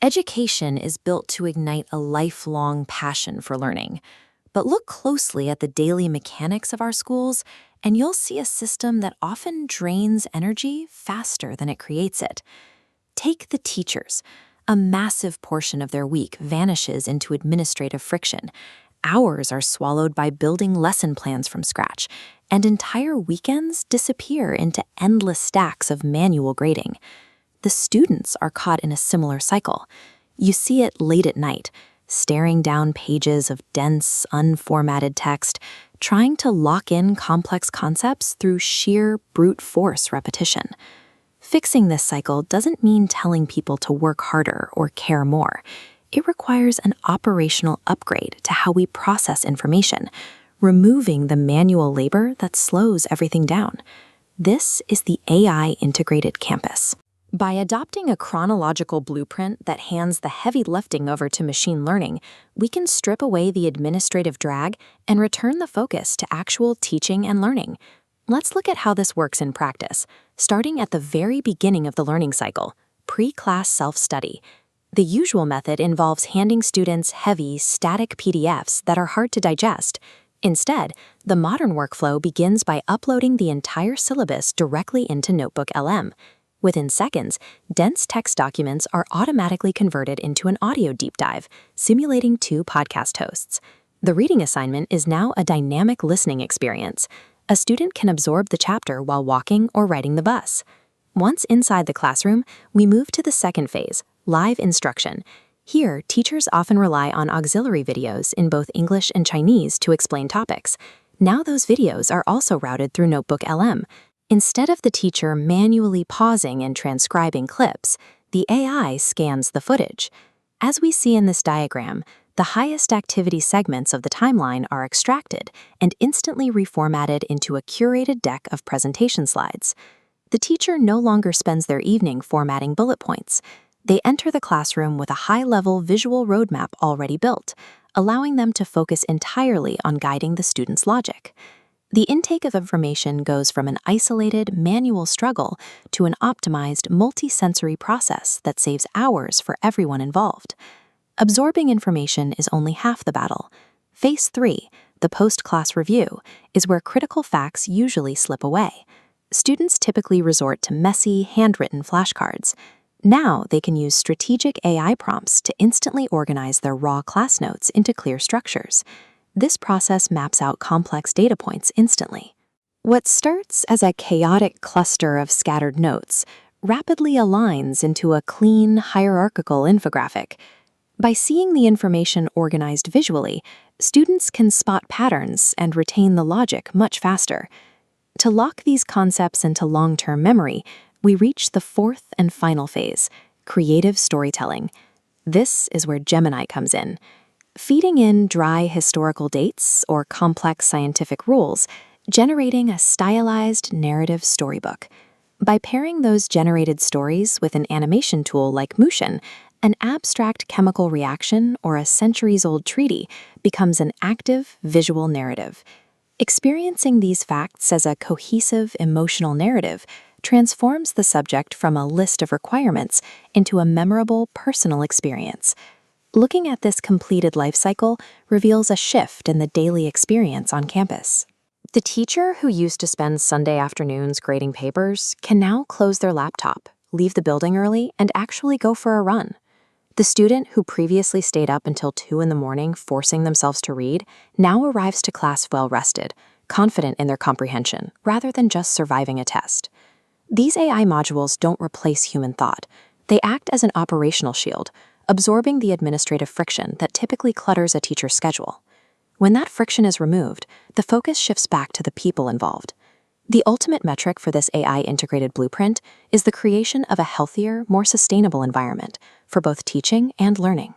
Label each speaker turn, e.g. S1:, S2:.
S1: Education is built to ignite a lifelong passion for learning. But look closely at the daily mechanics of our schools, and you'll see a system that often drains energy faster than it creates it. Take the teachers. A massive portion of their week vanishes into administrative friction. Hours are swallowed by building lesson plans from scratch, and entire weekends disappear into endless stacks of manual grading. The students are caught in a similar cycle. You see it late at night, staring down pages of dense, unformatted text, trying to lock in complex concepts through sheer brute force repetition. Fixing this cycle doesn't mean telling people to work harder or care more. It requires an operational upgrade to how we process information, removing the manual labor that slows everything down. This is the AI integrated campus. By adopting a chronological blueprint that hands the heavy lifting over to machine learning, we can strip away the administrative drag and return the focus to actual teaching and learning. Let's look at how this works in practice, starting at the very beginning of the learning cycle, pre-class self-study. The usual method involves handing students heavy, static PDFs that are hard to digest. Instead, the modern workflow begins by uploading the entire syllabus directly into NotebookLM. Within seconds, dense text documents are automatically converted into an audio deep dive, simulating 2 podcast hosts. The reading assignment is now a dynamic listening experience. A student can absorb the chapter while walking or riding the bus. Once inside the classroom, we move to the second phase, live instruction. Here, teachers often rely on auxiliary videos in both English and Chinese to explain topics. Now those videos are also routed through NotebookLM. Instead of the teacher manually pausing and transcribing clips, the AI scans the footage. As we see in this diagram, the highest activity segments of the timeline are extracted and instantly reformatted into a curated deck of presentation slides. The teacher no longer spends their evening formatting bullet points. They enter the classroom with a high-level visual roadmap already built, allowing them to focus entirely on guiding the student's logic. The intake of information goes from an isolated, manual struggle to an optimized, multi-sensory process that saves hours for everyone involved. Absorbing information is only half the battle. Phase 3, the post-class review, is where critical facts usually slip away. Students typically resort to messy, handwritten flashcards. Now they can use strategic AI prompts to instantly organize their raw class notes into clear structures. This process maps out complex data points instantly. What starts as a chaotic cluster of scattered notes rapidly aligns into a clean, hierarchical infographic. By seeing the information organized visually, students can spot patterns and retain the logic much faster. To lock these concepts into long-term memory, we reach the 4th and final phase, creative storytelling. This is where Gemini comes in. Feeding in dry historical dates or complex scientific rules, generating a stylized narrative storybook. By pairing those generated stories with an animation tool like Motion, an abstract chemical reaction or a centuries-old treaty becomes an active visual narrative. Experiencing these facts as a cohesive emotional narrative transforms the subject from a list of requirements into a memorable personal experience. Looking at this completed life cycle reveals a shift in the daily experience on campus. The teacher who used to spend Sunday afternoons grading papers can now close their laptop, leave the building early, and actually go for a run. The student who previously stayed up until 2 in the morning forcing themselves to read now arrives to class well-rested, confident in their comprehension, rather than just surviving a test. These AI modules don't replace human thought. They act as an operational shield, absorbing the administrative friction that typically clutters a teacher's schedule. When that friction is removed, the focus shifts back to the people involved. The ultimate metric for this AI-integrated blueprint is the creation of a healthier, more sustainable environment for both teaching and learning.